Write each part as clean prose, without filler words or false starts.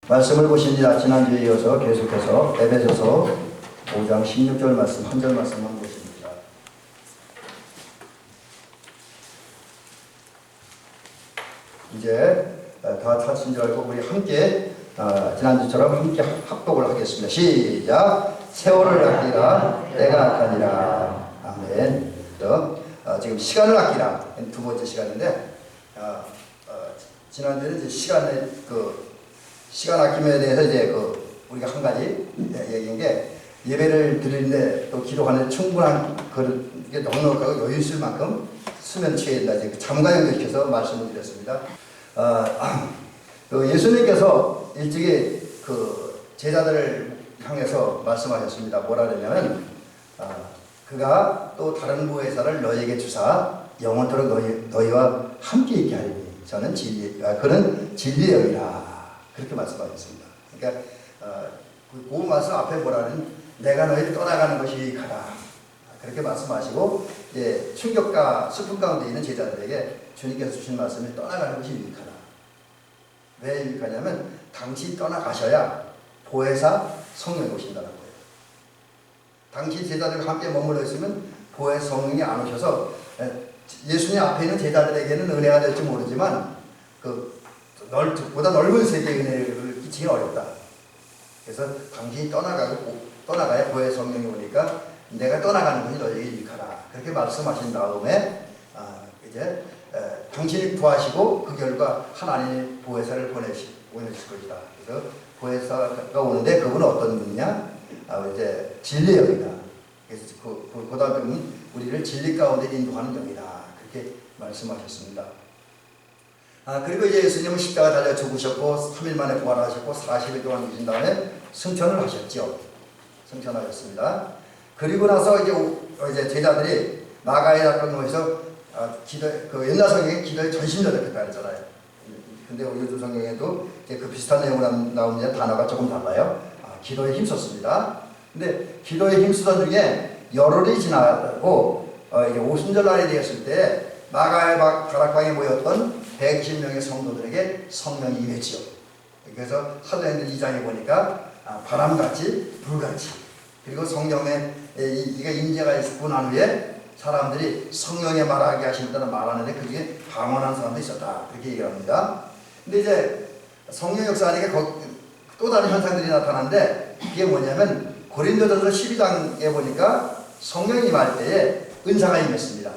말씀을 보십니다. 지난주에 이어서 계속해서 에베소서 5장 16절 말씀 한 절 말씀만 보십니다. 이제 다 찾으신 줄 알고 우리 함께 지난주처럼 함께 합독을 하겠습니다. 시작! 세월을 아끼라 내가 아까니라. 아멘. 지금 시간을 아끼라 두 번째 시간인데 지난주에는 이제 시간 아낌에 대해서 이제 우리가 한 가지 얘기한 게 예배를 드리는데 또 기도하는 충분한 이게 넉넉하고 여유 있을 만큼 수면 취해야 된다. 이제 잠과 연결시켜서 말씀을 드렸습니다. 예수님께서 일찍이 제자들을 향해서 말씀하셨습니다. 뭐라 그러냐면 그가 또 다른 보혜사를 너희에게 주사 영원토록 너희와 함께 있게 하리니 저는 그는 진리의 영이라. 그렇게 말씀하셨습니다. 그러니까 그 말씀 앞에 뭐라는 내가 너희를 떠나가는 것이 유익하다. 그렇게 말씀하시고 충격과 슬픔 가운데 있는 제자들에게 주님께서 주신 말씀이 떠나가는 것이 유익하다. 왜 유익하냐면 당신이 떠나가셔야 보혜사 성령이 오신다는 거예요. 당신 제자들과 함께 머물러 있으면 보혜사 성령이 안 오셔서 예수님 앞에 있는 제자들에게는 은혜가 될지 모르지만 보다 넓은 세계의 은혜를 끼치기는 어렵다. 그래서 당신이 떠나가야 보혜사 성령이 오니까 내가 떠나가는 것이 너희에게 유익하다. 그렇게 말씀하신 다음에 이제 당신이 구하시고 그 결과 하나님의 보혜사를 보내실 것이다. 그래서 보혜사가 오는데 그분은 어떤 분이냐? 이제 진리의 영이다. 그래서 그 다음에 우리를 진리 가운데 인도하는 영이다. 그렇게 말씀하셨습니다. 그리고 이제 예수님은 십자가 달려 죽으셨고 3일 만에 부활하셨고 40일 동안 계신 다음에 승천을 하셨죠. 승천하셨습니다. 그리고 나서 이제 제자들이 나가에 닦은곳에서 옛날 성경에 기도에 전심전력했다 했잖아요. 근데 우리 요즘 성경에도 그 비슷한 내용으로 나오는 단어가 조금 달라요. 기도에 힘썼습니다. 근데 기도에 힘쓰던 중에 열흘이 지나고 이제 오순절날이 되었을 때 나가의 다락방에 모였던 120명의 성도들에게 성령이 임했지요. 그래서 사도행전 2장에 보니까 바람같이 불같이 그리고 성령의 이게 임재가 있고 난 후에 사람들이 성령의 말하게 하신다는 말하는데 그중에 방언한 사람도 있었다. 그렇게 얘기합니다. 근데 이제 성령 역사하니까 또 다른 현상들이 나타나는데 이게 뭐냐면 고린도전서 12장에 보니까 성령이 임할 때에 은사가 임했습니다.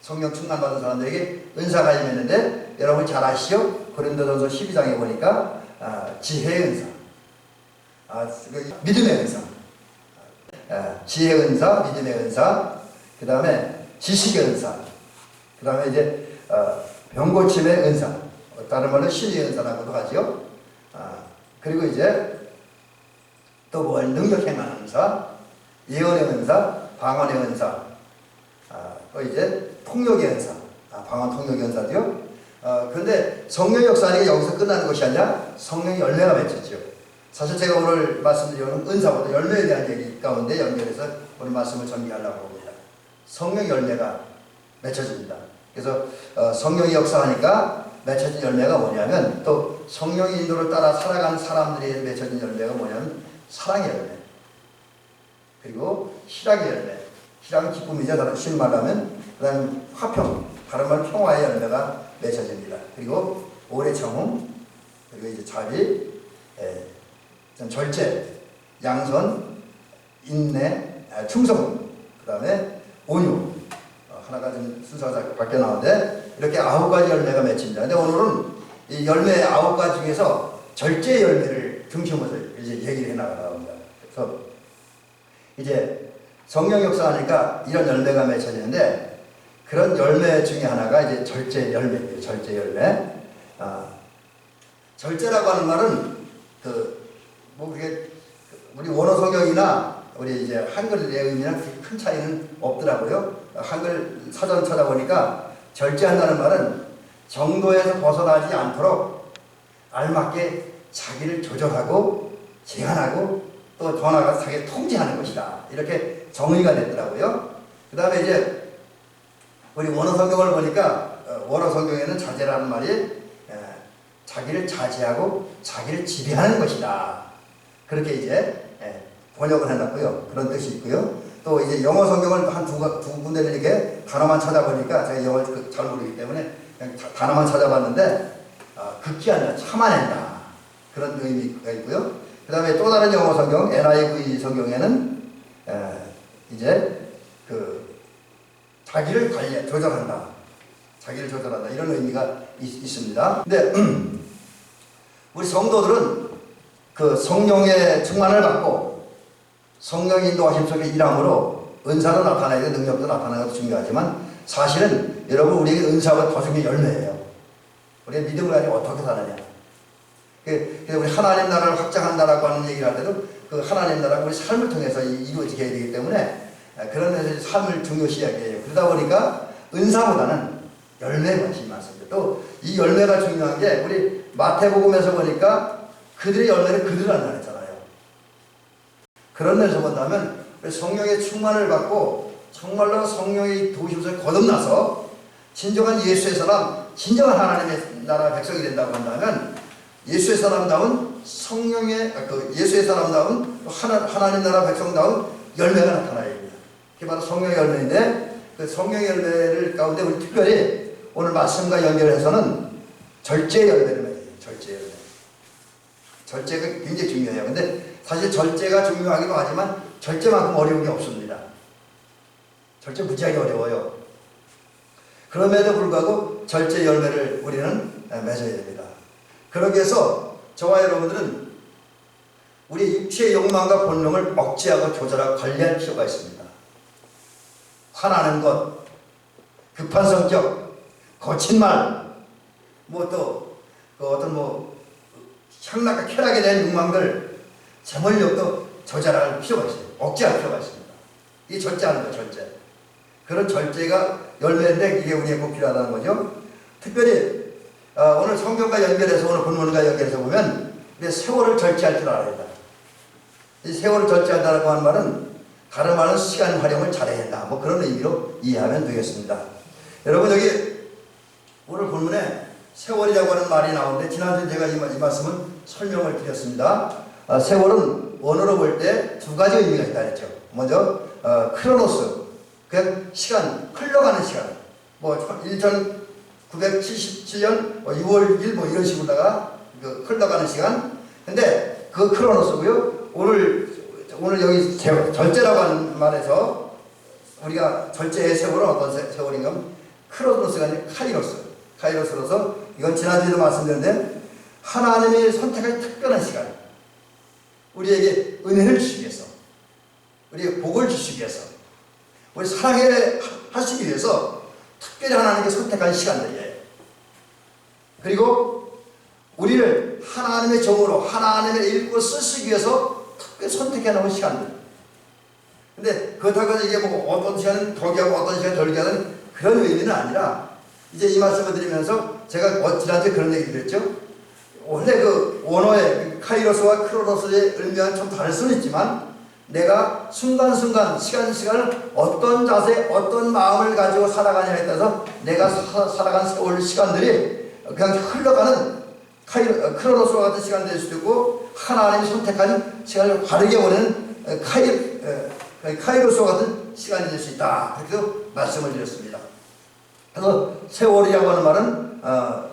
성령 충만받은 사람들에게 은사가 임했는데 여러분 잘 아시죠? 고린도전서 12장에 보니까 지혜의 은사, 믿음의 은사, 지혜의 은사, 믿음의 은사, 그 다음에 지식의 은사, 그 다음에 이제 병고침의 은사, 다른 말로 신의 은사라고도 하죠. 그리고 이제 또 뭐 능력 행하는 은사, 예언의 은사, 방언의 은사, 또 이제 통역의 은사, 방언 통역의 은사죠. 그런데 성령 역사하니까 여기서 끝나는 것이 아니라 성령의 열매가 맺혔죠. 사실 제가 오늘 말씀드리는 은사보다 열매에 대한 얘기 가운데 연결해서 오늘 말씀을 전개하려고 합니다. 성령 열매가 맺혀집니다. 그래서 성령이 역사하니까 맺혀진 열매가 뭐냐면 또 성령의 인도를 따라 살아가는 사람들이 맺혀진 열매가 뭐냐면 사랑의 열매, 그리고 희락의 열매. 희락은 기쁨이죠. 쉬운 말로 하면 그 다음에 화평, 다른 말 평화의 열매가 맺혀집니다. 그리고 오래 참음, 그리고 이제 자비, 절제, 양선, 인내, 충성, 그 다음에 온유. 하나가 좀 순서가 바뀌어 나오는데 이렇게 9가지 열매가 맺힙니다. 근데 오늘은 이 열매 9가지 중에서 절제 열매를 중심으로 이제 얘기를 해나갑니다. 그래서 이제 성령 역사하니까 이런 열매가 맺혀지는데 그런 열매 중에 하나가 이제 절제 열매예요. 절제 열매. 절제라고 하는 말은 그게 우리 원어 성경이나 우리 이제 한글의 의미랑 큰 차이는 없더라고요. 한글 사전 찾아보니까 절제한다는 말은 정도에서 벗어나지 않도록 알맞게 자기를 조절하고 제한하고 또 더 나아가서 자기를 통제하는 것이다. 이렇게 정의가 됐더라고요. 그 다음에 이제 우리 원어 성경을 보니까 원어 성경에는 자제라는 말이 자기를 자제하고 자기를 지배하는 것이다. 그렇게 이제 번역을 해놨고요. 그런 뜻이 있고요. 또 이제 영어 성경을 한 두 군데를 이렇게 단어만 찾아보니까 제가 영어를 잘 모르기 때문에 그냥 단어만 찾아봤는데 극기한다, 참아낸다 그런 의미가 있고요. 그 다음에 또 다른 영어 성경 NIV 성경에는 이제 그 자기를 조절한다, 자기를 조절한다 이런 의미가 있습니다. 근데 우리 성도들은 그 성령의 충만을 받고 성령의 인도하심 속에 일함으로 은사도 나타나고 능력도 나타나는 것도 중요하지만 사실은 여러분 우리에게 은사가 더 중요한 열매예요. 우리가 믿음을 가지고 어떻게 사느냐. 그래서 우리 하나님 나라를 확장한다라고 하는 얘기를 할 때도 그 하나님 나라가 우리 삶을 통해서 이루어지게 해야 되기 때문에 그런 데서 삶을 중요시하게 해요. 그러다 보니까 은사보다는 열매에 관심이 많습니다. 또 이 열매가 중요한 게 우리 마태복음에서 보니까 그들의 열매를 그들 안 나눴잖아요. 그런 데서 본다면 성령의 충만을 받고 정말로 성령의 도우심을 거듭나서 진정한 예수의 사람, 진정한 하나님의 나라 백성이 된다고 한다면 예수의 사람다운 성령의 예수의 사람다운 하나님 나라 백성다운 열매가 나타나야 됩니다. 그게 바로 성령의 열매인데 그 성령의 열매를 가운데 우리 특별히 오늘 말씀과 연결해서는 절제의 열매를 맺어요. 절제의 열매. 절제가 굉장히 중요해요. 근데 사실 절제가 중요하기도 하지만 절제만큼 어려운 게 없습니다. 절제 무지하게 어려워요. 그럼에도 불구하고 절제 열매를 우리는 맺어야 됩니다. 그러기 위해서 저와 여러분들은 우리 육체의 욕망과 본능을 억제하고 조절하고 관리할 필요가 있습니다. 화나는 것, 급한 성격, 거친 말, 향락과 쾌락에 대한 욕망들, 재물력도 조절할 필요가 있어요. 억제할 필요가 있습니다. 이게 절제하는 거예요, 절제. 그런 절제가 열매인데 이게 우리에게 꼭 필요하다는 거죠. 특별히 오늘 성경과 연결해서 오늘 본문과 연결해서 보면 우리 세월을 절제할 줄 알아야 된다. 이 세월을 절제한다고 하는 말은 다른 말은 시간 활용을 잘해야 된다. 그런 의미로 이해하면 되겠습니다. 여러분 여기 오늘 본문에 세월이라고 하는 말이 나오는데 지난주에 제가 이 말씀을 설명을 드렸습니다. 세월은 원어로 볼 때 두 가지 의미가 있다 했죠. 먼저 크로노스, 그냥 시간, 흘러가는 시간. 1977년 6월 6일 이런 식으로다가 흘러가는 시간. 근데 그 크로노스고요. 오늘 여기 절제라고 하는 말에서 우리가 절제의 세월은 어떤 세월인가 하면 크로노스가 아니라 카이로스로서 이건 지난주에도 말씀드렸는데 하나님이 선택한 특별한 시간, 우리에게 은혜를 주시기 위해서, 우리에게 복을 주시기 위해서, 우리 사랑해 하시기 위해서 특별히 하나님께 선택한 시간들이에요. 그리고 우리를 하나님의 종으로 하나님의 일꾼으로 쓰시기 위해서 특별히 선택해 놓은 시간들. 근데 그렇다고 해서 이게 어떤 시간은 더기 하고 어떤 시간은 덜기 하는 그런 의미는 아니라 이제 이 말씀을 드리면서 제가 지난주에 그런 얘기 드렸죠. 원래 그 원어의 카이로스와 크로노스의 의미는 좀 다를 수는 있지만 내가 순간순간 시간을 어떤 자세 어떤 마음을 가지고 살아가냐에 따라서 내가 살아간 세월 시간들이 그냥 흘러가는 크로노스와 같은 시간이 될 수도 있고 하나님이 선택한 시간을 바르게 보내는 카이로스와 같은 시간이 될 수 있다. 그렇게 말씀을 드렸습니다. 그래서 세월이라고 하는 말은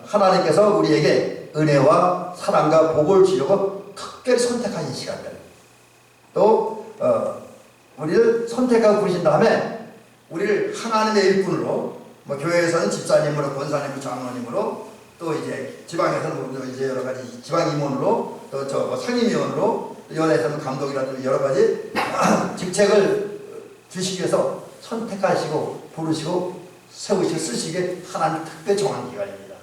하나님께서 우리에게 은혜와 사랑과 복을 주려고 특별히 선택하신 시간들, 또 우리를 선택하고 부르신 다음에 우리를 하나님의 일꾼으로 교회에서는 집사님으로, 권사님으로, 장로님으로, 또 이제 지방에서는 이제 여러 가지 지방 임원으로, 또 상임위원으로, 연회에서는 감독이라든지 여러 가지 직책을 주시기 위해서 선택하시고 부르시고 세우시고 쓰시기에 하나님 특별히 정한 기간입니다.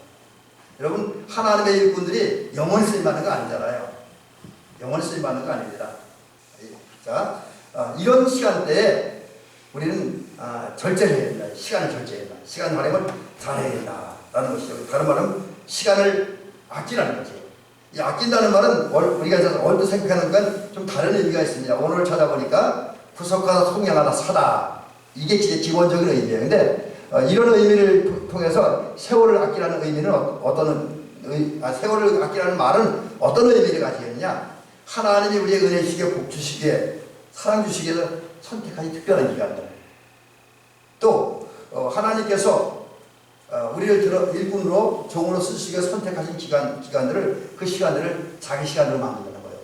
여러분 하나님의 일꾼들이 영원히 쓰임받는 거 아니잖아요. 영원히 쓰임받는 거 아닙니다. 자, 이런 시간대에 우리는 절제를 해야 된다. 시간을 절제해야 된다. 시간 활용을 잘해야 된다라는 것이죠. 다른 말은 시간을 아끼라는 거죠. 이 아낀다는 말은 우리가 얼핏 생각하는 건 좀 다른 의미가 있습니다. 오늘 찾아보니까 구속하다, 속량하다, 사다. 이게 기본적인 의미예요. 근데 이런 의미를 통해서 세월을 아끼라는 의미는 어떤 세월을 아끼라는 말은 어떤 의미를 가지고 있느냐? 하나님이 우리의 은혜 주시기에 복 주시기에 사랑 주시기에 선택하신 특별한 기간들. 또 하나님께서 우리를 일꾼으로 종으로 쓰시기에 선택하신 기간들을 그 시간들을 자기 시간으로 만든다는 거예요.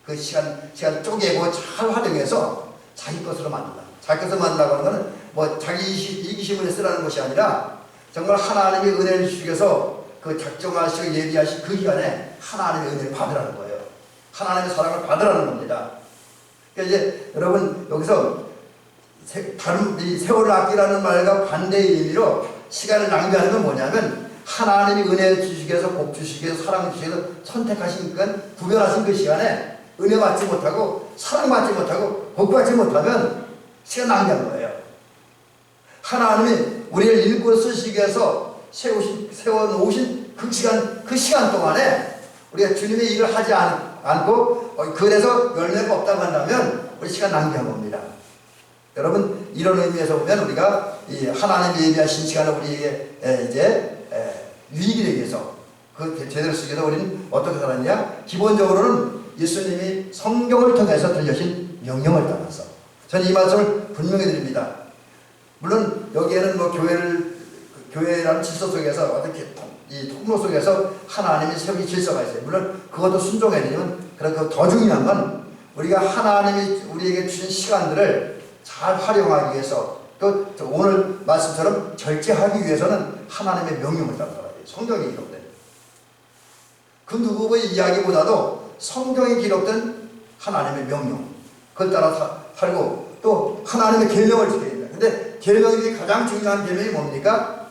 그 시간 쪼개고 잘 활용해서 자기 것으로 만든다. 자기 것으로 만든다고 하는 것은 뭐 자기 이기심을 위해 쓰라는 것이 아니라 정말 하나님의 은혜를 주시기 위해서 그 작정하시고 예비하신 그 기간에 하나님의 은혜를 받으라는 거예요. 하나님의 사랑을 받으라는 겁니다. 그러니까 이제 여러분 여기서 이 세월을 아끼라는 말과 반대의 의미로 시간을 낭비하는 건 뭐냐면 하나님이 은혜 주시기 위해서 복 주시기 위해서 사랑 주시기 위해서 선택하신 구별하신 그 시간에 은혜 받지 못하고 사랑 받지 못하고 복 받지 못하면 시간 낭비한 거예요. 하나님이 우리를 일꾼으로 쓰시기 위해서 세워놓으신 그 시간 동안에 우리가 주님의 일을 하지 않고 그래서 열매가 없다고 한다면 우리 시간 낭비한 겁니다. 여러분 이런 의미에서 보면 우리가 이 하나님이 예비하신 시간을 우리에게 이제 유익이 되기 위해서 그 제대로 쓰기 위해서 우리는 어떻게 살았냐? 기본적으로는 예수님이 성경을 통해서 들려신 명령을 따라서 저는 이 말씀을 분명히 드립니다. 물론 여기에는 뭐 교회라는 질서 속에서 어떻게 이 통로 속에서 하나님이 세우신 질서가 있어요. 물론 그것도 순종해야 되지만 그래서 더 중요한 건 우리가 하나님이 우리에게 주신 시간들을 잘 활용하기 위해서 또 오늘 말씀처럼 절제하기 위해서는 하나님의 명령을 따라야 돼요. 성경에 기록된 그 누구의 이야기보다도 성경에 기록된 하나님의 명령 그걸 따라 살고 또 하나님의 계명을 지켜야 됩니다. 근데 계명 중에 가장 중요한 계명이 뭡니까?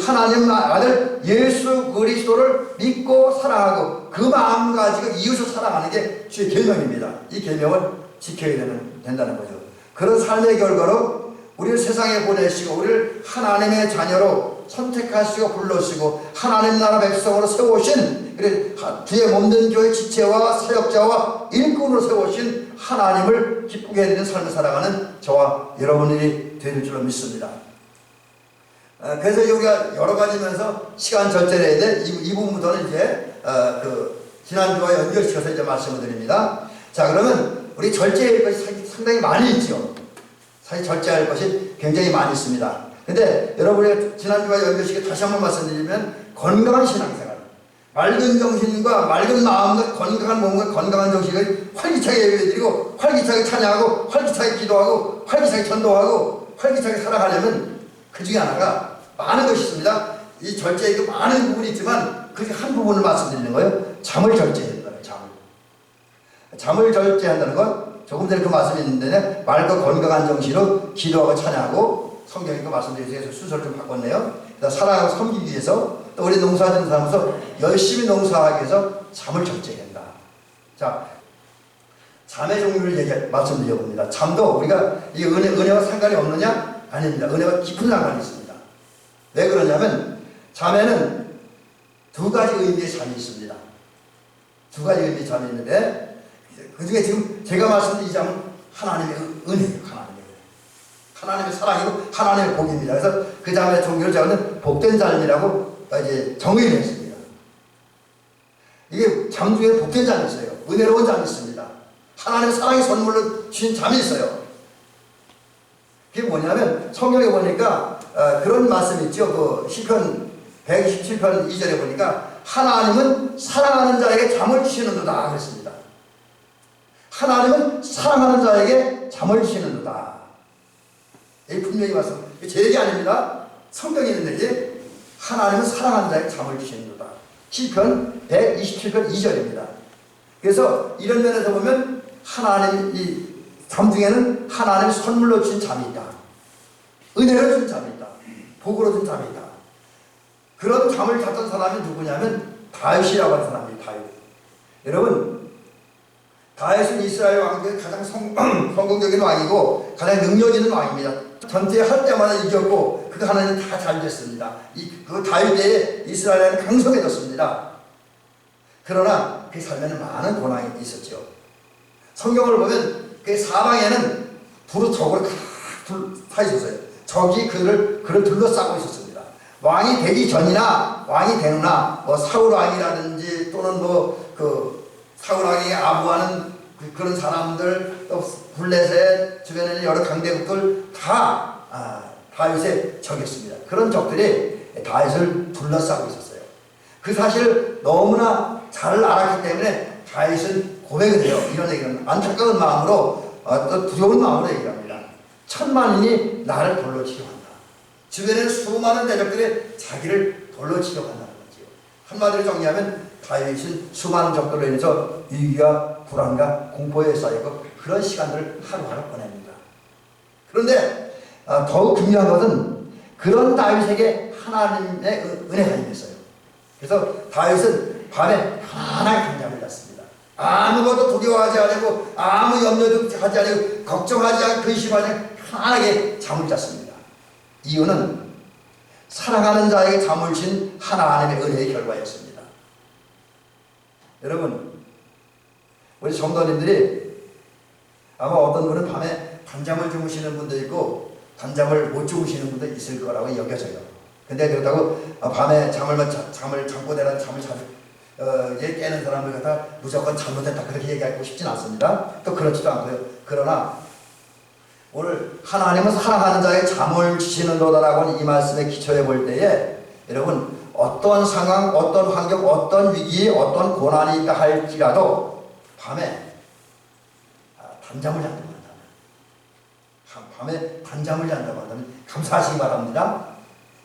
하나님 아들 예수 그리스도를 믿고 사랑하고 그 마음 가지고 이웃을 사랑하는 게 주의 계명입니다. 이 계명을 지켜야 된다는 거죠. 그런 삶의 결과로 우리를 세상에 보내시고 우리를 하나님의 자녀로 선택하시고 불러시고 하나님 나라 백성으로 세우신 뒤에 몸된 교회 지체와 사역자와 일꾼으로 세우신 하나님을 기쁘게 해드리는 삶을 살아가는 저와 여러분이 되는 줄로 믿습니다. 그래서 우리가 여러 가지면서 시간 절제를 해야 돼. 이 부분부터는 이제 지난주와 연결시켜서 이제 말씀을 드립니다. 자, 그러면 우리 절제할 것이 상당히 많이 있죠. 사실 절제할 것이 굉장히 많이 있습니다. 근데 여러분이 지난주와 연결시켜 다시 한번 말씀드리면 건강한 신앙생활, 맑은 정신과 맑은 마음과 건강한 몸과 건강한 정신을 활기차게 예배드리고 활기차게 찬양하고 활기차게 기도하고 활기차게 전도하고 활기차게 살아가려면 그 중에 하나가 많은 것이 있습니다. 이 절제에 많은 부분이 있지만 그 한 부분을 말씀드리는 거예요. 잠을 절제해야 된다는 거예요. 잠을 절제한다는 건 조금 전에 그 말씀이 있는데 맑고 건강한 정신으로 기도하고 찬양하고 성경이 그 말씀드리기 위해서 순서를 좀 바꿨네요. 사랑하고 섬기기 위해서 또 우리 농사짓는 사람으로서 열심히 농사하기 위해서 잠을 절제해야 된다. 자, 잠의 종류를 말씀드려봅니다. 잠도 우리가 이 은혜와 상관이 없느냐? 아닙니다. 은혜와 깊은 상관이 있습니다. 왜 그러냐면 잠에는 두 가지 의미의 잠이 있습니다. 두 가지 의미의 잠이 있는데 그 중에 지금 제가 말씀드린 이 잠은 하나님의 은혜예요. 하나님의 사랑이고 하나님의 복입니다. 그래서 그 잠의 종류를 저는 복된 잠이라고 이제 정의를 했습니다. 이게 잠 중에 복된 잠이 있어요. 은혜로운 잠이 있습니다. 하나님의 사랑의 선물로 주신 잠이 있어요. 그게 뭐냐면 성경에 보니까 그런 말씀이 있죠. 그 시편 127편 2절에 보니까 하나님은 사랑하는 자에게 잠을 주시는도다 그랬습니다. 하나님은 사랑하는 자에게 잠을 주시는도다. 이 분명히 말씀. 제 얘기 아닙니다. 성경에 있는 얘기. 하나님은 사랑하는 자에게 잠을 주시는도다. 시편 127편 2절입니다. 그래서 이런 면에서 보면 하나님 이 잠 중에는 하나님 선물로 주신 잠이 있다. 은혜로 준 잠이 있다. 복으로 준 잠이 있다. 그런 잠을 잤던 사람이 누구냐면 다윗이라고 하는 사람입니다. 다윗. 여러분 다윗은 이스라엘 왕 중에 가장 성공적인 왕이고 가장 능력 있는 왕입니다. 전투할 때마다 이겼고 그 하나님 다 잘 됐습니다. 그 다윗에 이스라엘은 강성해졌습니다. 그러나 그 삶에는 많은 고난이 있었죠. 성경을 보면 그 사방에는 두루 적으로 다 있었어요. 적이 그를 둘러싸고 있었습니다. 왕이 되기 전이나 왕이 된 후나 뭐 사울 왕이라든지 또는 뭐 그 사울 왕이 아부하는 그런 사람들 또 블레셋 주변에 있는 여러 강대국들 다 다윗의 적이었습니다. 그런 적들이 다윗을 둘러싸고 있었어요. 그 사실을 너무나 잘 알았기 때문에 다윗은 고백을 해요. 이런 얘기는 안타까운 마음으로 또 두려운 마음으로 얘기합니다. 천만인이 나를 돌로 치려 한다. 주변에 수많은 대적들이 자기를 돌로 치려 한다는 거죠. 한마디로 정리하면 다윗은 수많은 적들로 인해서 위기와 불안과 공포에 쌓이고 그런 시간들을 하루하루 보냅니다. 그런데 더욱 중요한 것은 그런 다윗에게 하나님의 은혜가 임했어요. 그래서 다윗은 밤에 편안하게 잠잠을 잤습니다. 아무것도 두려워하지 않고 아무 염려도 하지 않고 걱정하지 않고 근심하지 않고 편안하게 잠을 잤습니다. 이유는 사랑하는 자에게 잠을 진 하나님의 은혜의 결과였습니다. 여러분, 우리 성도님들이 아마 어떤 분은 밤에 단잠을 주무시는 분도 있고 단잠을 못 주무시는 분도 있을 거라고 여겨져요. 근데 그렇다고 밤에 잠을 잠고 내라 잠을 깨는 사람들 갖다 무조건 잘못했다 그렇게 얘기하고 싶진 않습니다. 또 그렇지도 않고요. 그러나 오늘 하나님은 사랑하는 자에게 잠을 주시는도다라고 하는 이 말씀에 기초해 볼 때에 여러분 어떤 상황, 어떤 환경, 어떤 위기, 어떤 고난이 있다 할지라도 밤에 단잠을 잔다고 한다면 밤에 단잠을 잔다고 한다면 감사하시기 바랍니다.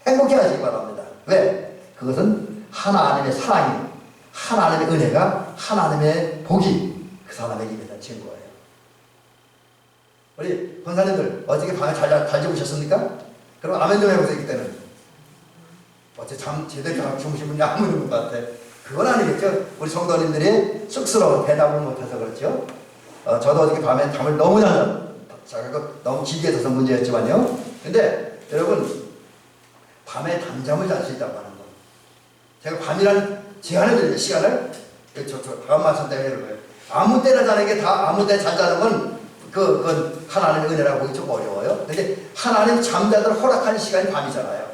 행복해 하시기 바랍니다. 왜? 그것은 하나님의 사랑이 하나님의 은혜가 하나님의 복이 그 사람에게 임했다는 증거예요. 우리 권사님들 어떻게 밤에 잘 주무셨습니까? 그럼 아멘 좀 해보세요. 그때는 어째 잠 제대로 주무신 분이 아무 있는 것 같아. 그건 아니겠죠. 우리 성도님들이 쑥스러워 대답을 못해서 그렇죠. 저도 어저께 밤에 잠을 너무 자고 너무 길게 자서 문제였지만요. 근데 여러분 밤에 단잠을 잘 수 있다고 하는 거. 제가 밤이라는 제한을 드리는 시간을 다음 말씀 때문에 그런 거예요. 아무 때나 자는 게 다 아무 때 잘 자는 건 그건 하나님의 은혜라고 보기 좀 어려워요. 근데 하나님 잠자들 허락하는 시간이 밤이잖아요.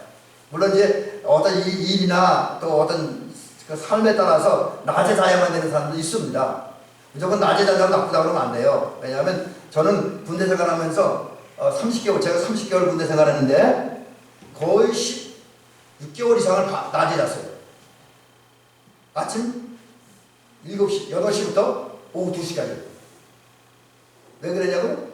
물론 이제 어떤 일이나 또 어떤 그 삶에 따라서 낮에 자야만 되는 사람도 있습니다. 무조건 낮에 자자고 나쁘다고 그러면 안 돼요. 왜냐하면 저는 군대 생활하면서 30개월, 제가 30개월 군대 생활했는데 거의 16개월 이상을 낮에 잤어요. 아침 7시, 8시부터 오후 2시까지. 왜 그러냐고요?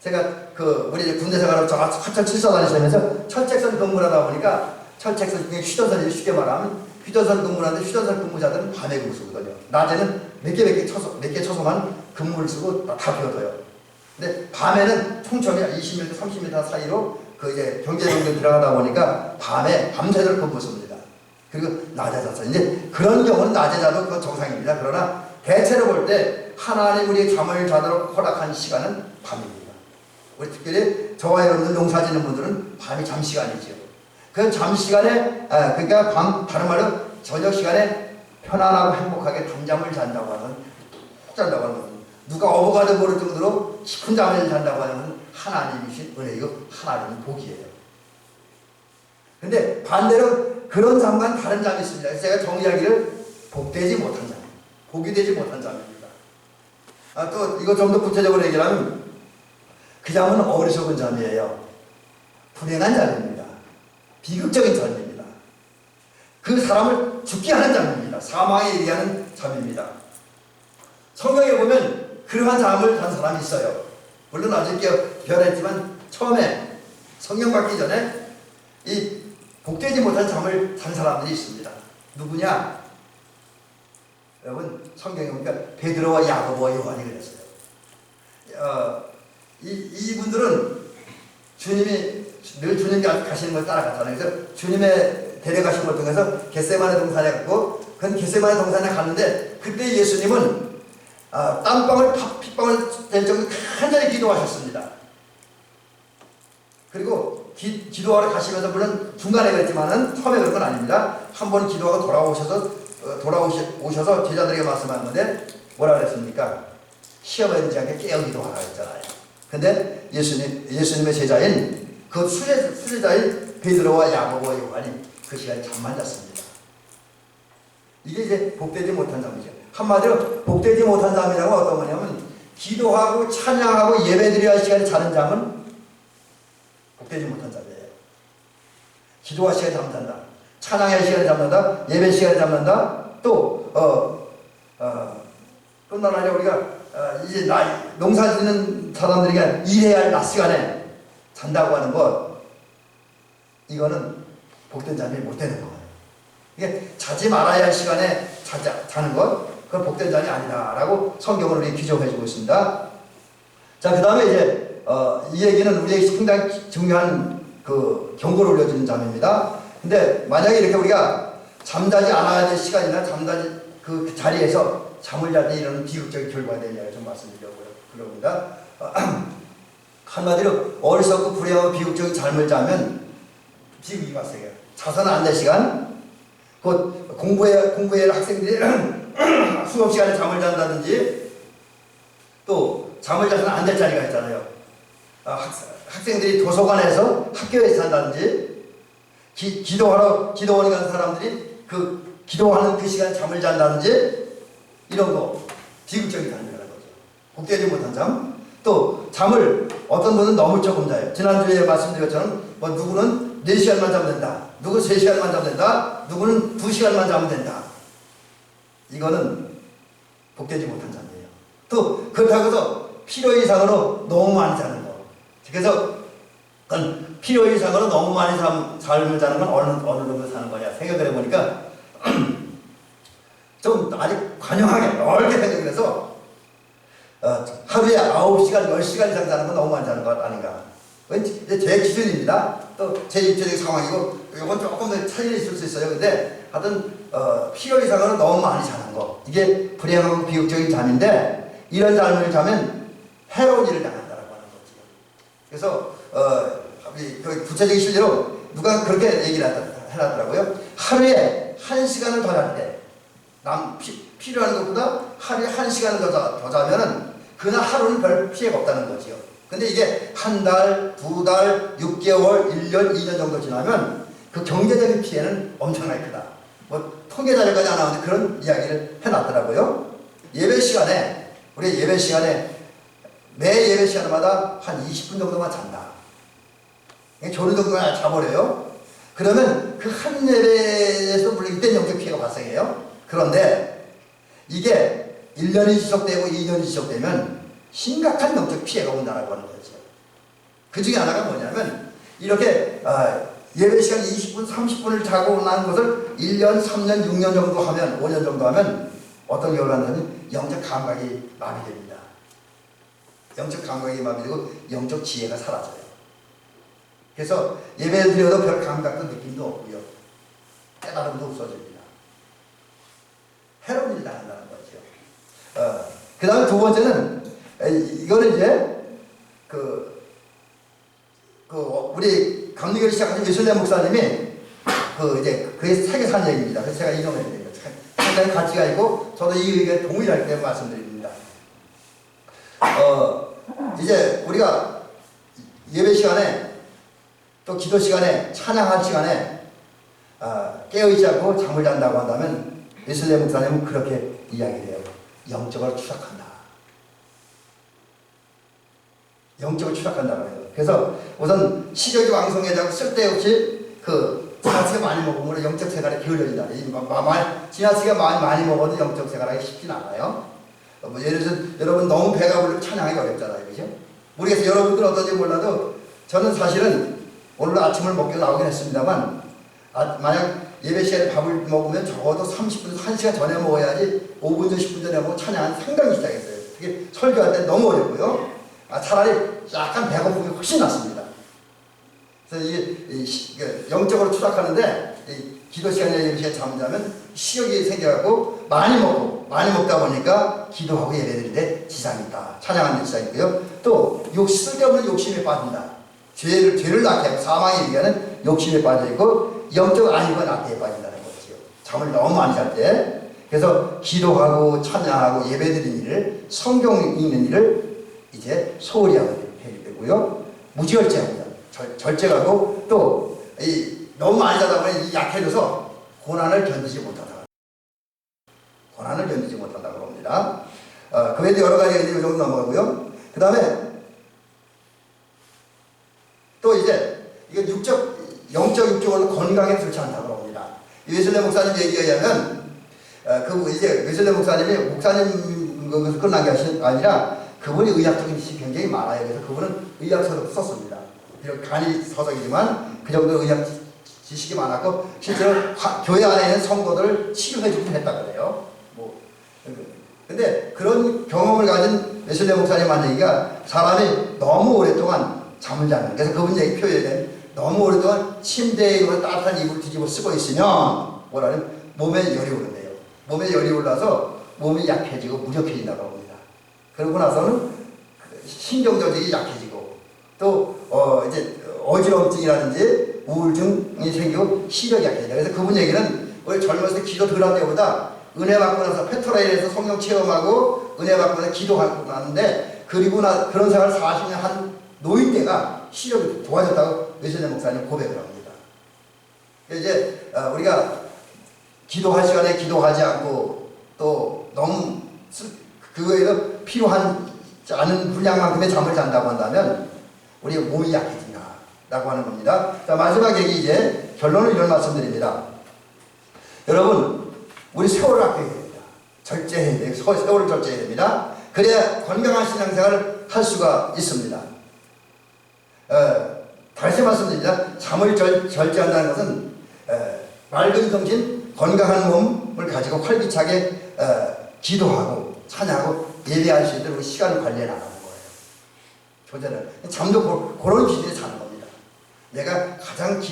제가 우리 군대 생활하고 저 하천 칠서 다니면서 철책선 근무를 하다 보니까 철책선 중에 휴전선이 쉽게 말하면 휴전선 근무를 하는데 휴전선 근무자들은 밤에 근무 쓰거든요. 낮에는 몇 개 쳐서만 근무를 쓰고 다 비워둬요. 근데 밤에는 총점이 20m, 30m 사이로 이제 경제병들 들어가다 보니까 밤에 밤새도록 근무 씁니다. 그리고 낮에 자서 이제 그런 경우는 낮에 자도 그건 정상입니다. 그러나 대체로 볼 때 하나님 우리의 잠을 자도록 허락한 시간은 밤입니다. 우리 특별히 저와 여러분들 농사 짓는 분들은 밤이 잠 시간이지요. 그 잠 시간에 그러니까 다른 말로 저녁 시간에 편안하고 행복하게 단잠을 잔다고 하는 푹 잔다고 하는 것은 누가 어부가도 모를 정도로 깊은 잠을 잔다고 하는 하나님이신 은혜이고 하나님의 복이에요. 근데 반대로 그런 잠과 다른 잠이 있습니다. 그래서 제가 정리하기를 복되지 못한 잠, 복이 되지 못한 잠입니다. 또 이거 좀 더 구체적으로 얘기하면 그 잠은 어리석은 잠이에요. 불행한 잠입니다. 비극적인 잠입니다. 그 사람을 죽게 하는 잠입니다. 사망에 이르게 잠입니다. 성경에 보면 그러한 잠을 잔 사람이 있어요. 물론 아직 변했지만 처음에 성경 받기 전에 이 복되지 못한 잠을 잔 사람들이 있습니다. 누구냐? 여러분 성경에 보니까 베드로와 야고보와 요한이 그랬어요. 이분들은 주님이 늘 주님이 가시는 걸 따라갔잖아요. 그래서 주님의 데려가신 걸 통해서 겟세마네 동산에 갔고 그 겟세마네 동산에 갔는데 그때 예수님은 땀방울 핏방울 될 정도 간절히 기도하셨습니다. 그리고 기도하러 가시면서 물론 중간에 그랬지만은 처음에 그런 건 아닙니다. 한 번 기도하고 돌아오셔서 제자들에게 말씀한 건데 뭐라 그랬습니까? 시험에 들지 않게 깨어 기도하라 했잖아요. 근데 예수님의 제자인 그 수제자인 베드로와 야고보와 요한이 그 시간에 잠만 잤습니다. 이게 이제 복되지 못한 잠이죠. 한마디로 복되지 못한 잠이라고 어떤 거냐면 기도하고 찬양하고 예배드려야 할 시간에 자는 잠은 복되지 못한 잠이에요. 기도할 시간에 잠잔다. 찬양할 시간에 잠잔다. 예배 시간에 잠잔다. 또 뿐만 아니라 우리가 이제 농사 짓는 사람들이 일해야 할 낮 시간에 잔다고 하는 것, 이거는 복된 잠이 못 되는 거예요. 이게 자지 말아야 할 시간에 자는 것, 그건 복된 잠이 아니다라고 성경은 우리 규정해 주고 있습니다. 자, 그 다음에 이제 이 얘기는 우리에게 상당히 중요한 그 경고를 올려주는 잠입니다. 근데 만약에 이렇게 우리가 잠자지 않아야 될 시간이나 잠자지 그 자리에서 잠을 잘 때 이런 비극적인 결과가 되냐를 좀 말씀드리려고요. 그럽니다. 한마디로 어리석고 불행하고 비극적인 잠을 자면 비극이 발생해요. 자서는 안 될 시간, 곧 공부해야 학생들이 수업 시간에 잠을 잔다든지, 또 잠을 자서는 안 될 자리가 있잖아요. 학생들이 도서관에서 학교에서 잔다든지, 기도원에 가는 사람들이 그 기도하는 그 시간에 잠을 잔다든지, 이런 거 비극적인 잠이라는 거죠. 복되지 못한 잠. 또 잠을 어떤 분은 너무 조금 자요. 지난주에 말씀드린 것처럼 뭐 누구는 4시간만 자면 된다, 누구는 3시간만 자면 된다, 누구는 2시간만 자면 된다. 이거는 복되지 못한 잠이에요. 또 그렇다고 해서 필요 이상으로 너무 많이 자는 거. 그래서 필요 이상으로 너무 많이 잠을 자는 건 어느 정도 사는 거냐 생각을 해보니까 좀 아주 관용하게 넓게 생각을 해서 하루에 9시간, 10시간 이상 자는 건 너무 많이 자는 것 아닌가. 제 기준입니다. 또 제 입체적 상황이고 이건 조금 더 차이가 있을 수 있어요. 근데 하여튼 필요 이상으로 너무 많이 자는 거, 이게 불행하고 비극적인 잠인데, 이런 잠을 자면 해로운 일을 당한다라고 하는 거죠. 그래서 그 구체적인 실제로 누가 그렇게 얘기를 해놨더라고요. 하루에 1시간을 더 잘 때, 필요한 것보다 하루에 1시간을 더 자면은 그날 하루는 별 피해가 없다는 거지요. 근데 이게 한 달, 2달, 6개월, 1년, 2년 정도 지나면 그 경제적인 피해는 엄청나게 크다. 뭐 통계 자료까지 안 나오는데 그런 이야기를 해놨더라고요. 예배 시간에, 우리 예배 시간에 매 예배 시간마다 한 20분 정도만 잔다. 졸음 정도만 자버려요. 그러면 그 한 예배에서 물론 이때 영적 피해가 발생해요. 그런데 이게 1년이 지속되고 2년이 지속되면 심각한 영적 피해가 온다라고 하는 거죠. 그 중에 하나가 뭐냐면, 이렇게 예배 시간 20분, 30분을 자고 난 것을 1년, 3년, 6년 정도 하면, 5년 정도 하면 어떤 결과가 나냐면 영적 감각이 마비됩니다. 영적 감각이 마비되고 영적 지혜가 사라져요. 그래서 예배를 드려도 별 감각도 느낌도 없고요. 깨달음도 없어집니다. 해로운 일이 나간다는 거죠. 그 다음에 두 번째는, 이거는 이제 우리 감리교를 시작하신 예술대 목사님이 그의 책에 산 얘기입니다. 그래서 제가 인용해 드립니다. 상당히 가치가 있고 저도 이 의견에 동의할 때 말씀드립니다. 이제 우리가 예배 시간에, 또 기도 시간에, 찬양할 시간에 깨어있지 않고 잠을 잔다고 한다면 예술대 목사님은 그렇게 이야기해요. 영적으로 추락한다. 영적으로 추락한다고 해요. 그래서 우선 식욕이 왕성해지고 쓸데없이 지나치게 많이 먹으면 영적 생활에 게을러진다. 지나치게 많이 먹어도 영적 생활하기 쉽진 않아요. 뭐 예를 들어서 여러분 너무 배가 부르면 찬양하기 어렵잖아요. 그죠? 모르겠어요. 여러분들은 어떤지 몰라도 저는 사실은 오늘 아침을 먹기로 나오긴 했습니다만, 만약 예배 시간에 밥을 먹으면 적어도 30분, 1시간 전에 먹어야지 5분 전, 10분 전에 먹으면 찬양은 상당히 시작했어요. 특히 설교할 때 너무 어렵고요. 차라리 약간 배고픔이 훨씬 낫습니다. 그래서 이게 영적으로 추락하는데, 기도 시간에 예배 시간에 잠을 자면 식욕이 생겨갖고 많이 먹다 보니까 기도하고 예배드리는데 지장이 있다. 찬양하는 데 지장이 있고요. 또 쓸데없는 욕심에 빠진다. 죄를 낳게 하고 사망에 이르는 욕심에 빠져 있고, 영적 안위가 낙태에 빠진다는 거죠. 잠을 너무 많이 잘 때. 그래서 기도하고 찬양하고 예배드리는 일을, 성경 읽는 일을 이제 소홀히 하게 되고요. 무지결제합니다. 절제하고, 또 너무 많이 자다 보니 약해져서 고난을 견디지 못한다. 고난을 견디지 못한다고 합니다. 그 외에도 여러 가지가 있는데 이 정도 넘어가고요. 그 다음에 또 이제 이게 영적 육적으로 건강에 좋지 않다고 합니다. 웨슬레 목사님 얘기에 의하면 그 이제 웨슬레 목사님이 목사님 것을 끝난 게 아니라 그분이 의학적인 지식이 굉장히 많아요. 그래서 그분은 의학서도 썼습니다. 비록 간이 서적이지만 그 정도 의학 지식이 많았고 실제로 교회 안에 있는 성도들을 치료해주기도 했다 그래요. 근데 그런 경험을 가진 웨슬레 목사님 얘기가 사람이 너무 오랫동안 잠을 자는, 그래서 그분 얘기 표현에 너무 오랫동안 침대에 따뜻한 이불 뒤집어 쓰고 있으면 뭐라면 몸에 열이 오른대요. 몸에 열이 올라서 몸이 약해지고 무력해진다고 합니다. 그러고 나서는 신경 조직이 약해지고 또 이제 어지럼증이라든지 우울증이 생기고 시력이 약해진다. 그래서 그분 얘기는 우리 젊었을 때 기도 덜 한 때보다 은혜 받고 나서 페트라일에서 성령 체험하고 은혜 받고 나서 기도하고 나는데 그리고 그런 생활 40년 한 노인 때가 시력이 좋아졌다고 웨슬레 목사님 고백을 합니다. 이제 우리가 기도할 시간에 기도하지 않고 또 너무 그거에도 필요한 않은 분량만큼의 잠을 잔다고 한다면 우리 몸이 약해진다라고 하는 겁니다. 자, 마지막 얘기 이제 결론을 이런 말씀드립니다. 여러분, 우리 세월을 아껴야 됩니다. 절제해야 돼요. 세월을 절제해야 됩니다. 그래야 건강한 신앙생활을 할 수가 있습니다. 다시 말씀드립니다. 잠을 절제한다는 것은 맑은 정신, 건강한 몸을 가지고 활기차게 기도하고 찬양하고 예배할 수 있도록 시간을 관리해 나가는 거예요. 조절을. 잠도 그런 기준에 자는 겁니다. 내가 가장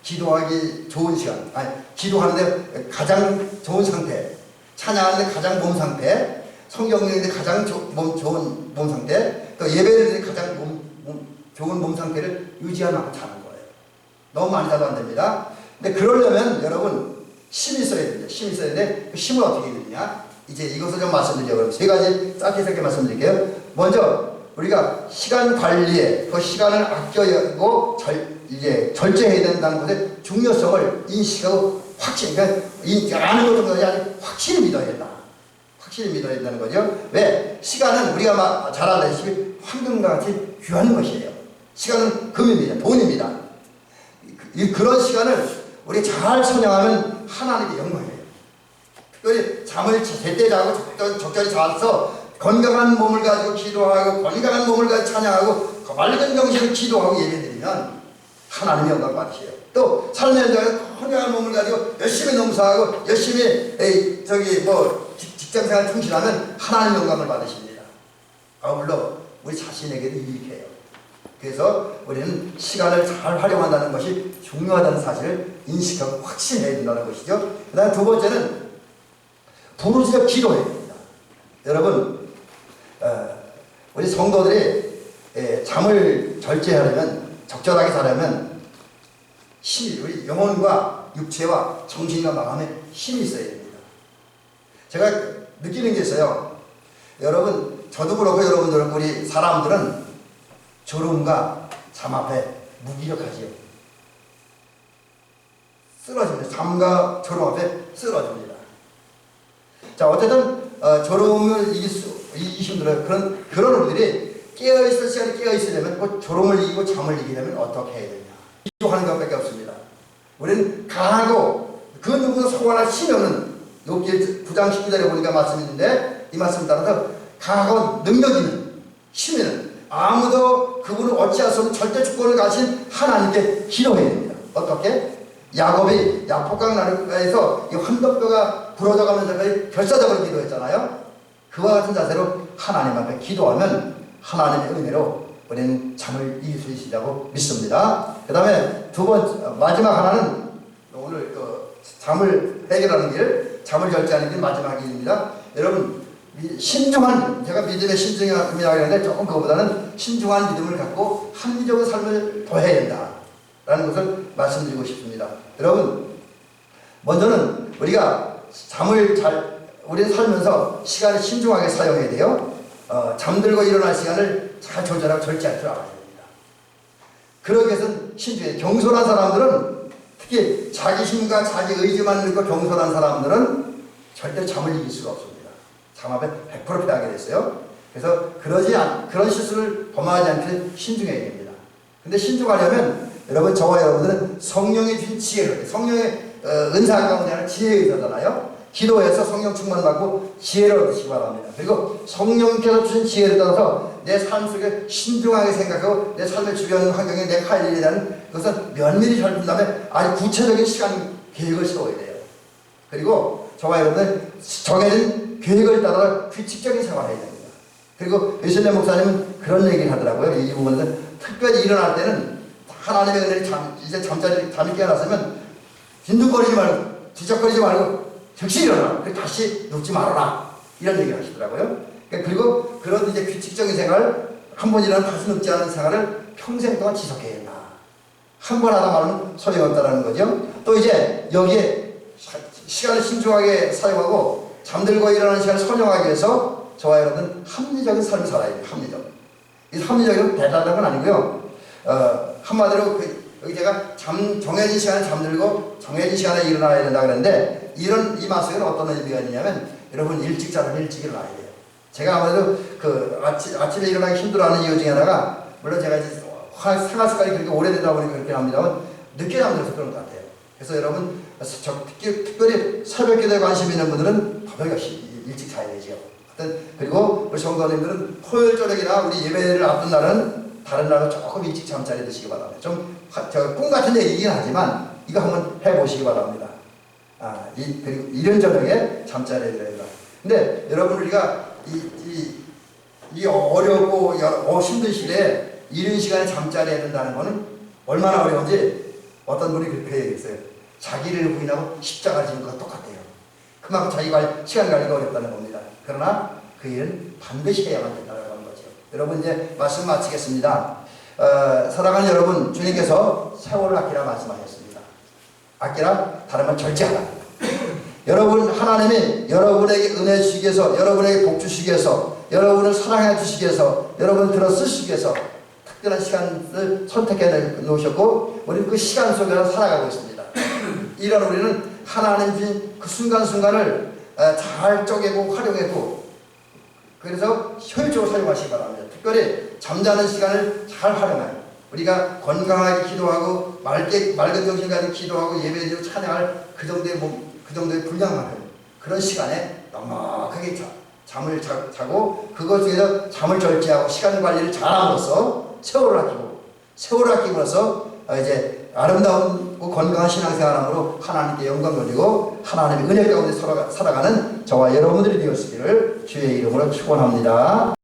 기도하기 좋은 시간, 기도하는데 가장 좋은 상태, 찬양하는데 가장 몸 상태, 성경 읽는데 가장 좋은 몸 상태, 또 예배를 가장 좋은 몸 상태를 유지할 만큼 자는 거예요. 너무 많이 자도 안 됩니다. 근데 그러려면 여러분 힘이 있어야 됩니다. 힘이 있어야 되는데 그 힘을 어떻게 되느냐? 이제 이것을 좀 말씀드리려고 그럼 세 가지 짧게 말씀드릴게요. 먼저 우리가 시간 관리에 그 시간을 아껴야고 이제 절제해야 된다는 것의 중요성을 인식하고 확실히, 그러니까 아는 것도 아니라 확실히 믿어야 된다. 확실히 믿어야 된다는 거죠. 왜? 시간은 우리가 잘 알다시피 황금과 같이 귀한 것이에요. 시간은 금입니다. 돈입니다. 그런 시간을 우리 잘 선영하면 하나님의 영광이에요. 특별히 잠을 제때 자고 적절히 자서 건강한 몸을 가지고 기도하고 건강한 몸을 가지고 찬양하고 맑은 정신으로 기도하고 예배드리면 하나님의 영광 받으세요. 또 삶의 현장에서 건강한 몸을 가지고 열심히 농사하고 열심히 직장생활 충실하면 하나님의 영광을 받으십니다. 아울러 우리 자신에게도 유익해요. 그래서 우리는 시간을 잘 활용한다는 것이 중요하다는 사실을 인식하고 확신해야 된다는 것이죠. 그 다음에 두 번째는 부르짖어 기도해야 됩니다. 여러분, 우리 성도들이 잠을 절제하려면, 적절하게 자려면 우리 영혼과 육체와 정신과 마음에 힘이 있어야 됩니다. 제가 느끼는 게 있어요. 여러분, 저도 그렇고 여러분도 그렇고 우리 사람들은 졸음과 잠 앞에 무기력하지요. 쓰러집니다. 잠과 졸음 앞에 쓰러집니다. 자, 어쨌든 졸음을 이기기 힘들어요. 그런 우리들이 깨어있을 시간에 깨어있으려면 그 졸음을 이기고 잠을 이기려면 어떻게 해야 되냐? 기도하는 것밖에 없습니다. 우리는 강하고 그 누구도 소관할 힘이 없는 욥기 9장 19절에 보니까 말씀이 있는데 이 말씀 따라서 강하고 능력 있는 힘이 있는 아무도 그분을 어찌할 수 없는 절대 주권을 가진 하나님께 기도해야 됩니다. 어떻게? 야곱이 야폭강 나루에서 이 환덕뼈가 부러져가면서 결사적으로 기도했잖아요. 그와 같은 자세로 하나님 앞에 기도하면 하나님의 은혜로 우리는 잠을 이길 수 있으리라고 믿습니다. 그 다음에 마지막 하나는 오늘 잠을 해결하는 길, 잠을 절제하는 길 마지막 길입니다. 여러분, 신중한, 제가 믿음의 신중함이라고 하는데 조금 그거보다는 신중한 믿음을 갖고 합리적인 삶을 더해야 된다 라는 것을 말씀드리고 싶습니다. 여러분, 먼저는 우리가 우리는 살면서 시간을 신중하게 사용해야 돼요. 잠들고 일어날 시간을 잘 조절하고 절제할 줄 알아야 됩니다. 그러기 위해서는 신중해. 경솔한 사람들은 특히 자기 힘과 자기 의지만 믿고 경솔한 사람들은 절대 잠을 이길 수가 없습니다. 잠하면 100% 패하게 됐어요. 그래서 그런 실수를 범하지 않게 신중해야 됩니다. 근데 신중하려면 여러분, 저와 여러분들은 성령의 주신 지혜를, 성령의 은사 가운데 하는 지혜의 의사잖아요. 기도해서 성령 충만 받고 지혜를 얻으시기 바랍니다. 그리고 성령께서 주신 지혜를 따라서 내 삶 속에 신중하게 생각하고 내 삶의 주변 환경에 내가 할 일에 대한 그것을 면밀히 살핀 다음에 아주 구체적인 시간 계획을 세워야 돼요. 그리고 저와 여러분은 정해진 계획을 따라 규칙적인 생활을 해야 됩니다. 그리고 예수님 목사님은 그런 얘기를 하더라고요. 이 부분은 특별히 일어날 때는 하나님의 은혜를 이제 잠이 깨어났으면 빈둥거리지 말고 뒤적거리지 말고 즉시 일어나. 그리고 다시 눕지 말아라. 이런 얘기를 하시더라고요. 그리고 그런 이제 규칙적인 생활, 한 번 일어나면 다시 눕지 않는 생활을 평생 동안 지속해야 된다. 한 번 하다 말은 소용없다라는 거죠. 또 이제 여기에 시간을 신중하게 사용하고 잠들고 일어나는 시간을 선용하기 위해서 저와 여러분 합리적인 삶을 살아야 돼요. 합리적. 이 합리적인 대단한 건 아니고요. 한마디로 여기 제가 정해진 시간에 잠들고 정해진 시간에 일어나야 된다 그랬는데 이 말씀에는 어떤 의미가 있냐면 여러분 일찍 자면 일찍 일어나야 돼요. 제가 아무래도 아침에 일어나기 힘들어하는 이유 중에 하나가 물론 제가 이제 생활 습관이 그렇게 오래되다 보니까 그렇게 합니다만 늦게 잠들어서 그런 것 같아요. 그래서 여러분 특별히 새벽 기도에 관심 있는 분들은 더더욱 일찍 자야 되죠. 그리고 우리 성도님들은 토요일 저녁이나 우리 예배를 앞둔 날은 다른 날은 조금 일찍 잠자리 드시기 바랍니다. 좀 꿈 같은 얘기긴 하지만 이거 한번 해보시기 바랍니다. 그리고 이른 저녁에 잠자리에 들어야 된다. 근데 여러분 우리가 이 어렵고 힘든 시대에 이른 시간에 잠자리에 든다는 거는 얼마나 어려운지 어떤 분이 그렇게 얘기했어요. 자기를 부인하고 십자가 지는 것과 똑같아요. 그만큼 자기가 시간 관리가 어렵다는 겁니다. 그러나 그 일은 반드시 해야만 된다는 거죠. 여러분 이제 말씀 마치겠습니다. 사랑하는 여러분, 주님께서 세월을 아끼라 말씀하셨습니다. 아끼라 다른 말 절제하라. 여러분, 하나님이 여러분에게 은혜 주시기 위해서, 여러분에게 복 주시기 위해서, 여러분을 사랑해 주시기 위해서, 여러분을 들어 쓰시기 위해서 특별한 시간을 선택해 놓으셨고 우리는 그 시간 속에서 살아가고 있습니다. 이런 우리는 하나님 주신 그 순간순간을 잘 쪼개고 활용했고 그래서 효율적으로 사용하시기 바랍니다. 특별히 잠자는 시간을 잘 활용하여 우리가 건강하게 기도하고 맑은 정신 가지고 기도하고 예배드리고 찬양할 그 정도의 분량만큼 그런 시간에 넉넉하게 잠을 자고 그것 중에서 잠을 절제하고 시간 관리를 잘함으로써 세월을 아낌으로써 이제 아름다운 건강한 신앙생활함으로 하나님께 영광 돌리고 하나님의 은혜 가운데 살아가는 저와 여러분들이 되었으기를 주의 이름으로 축원합니다.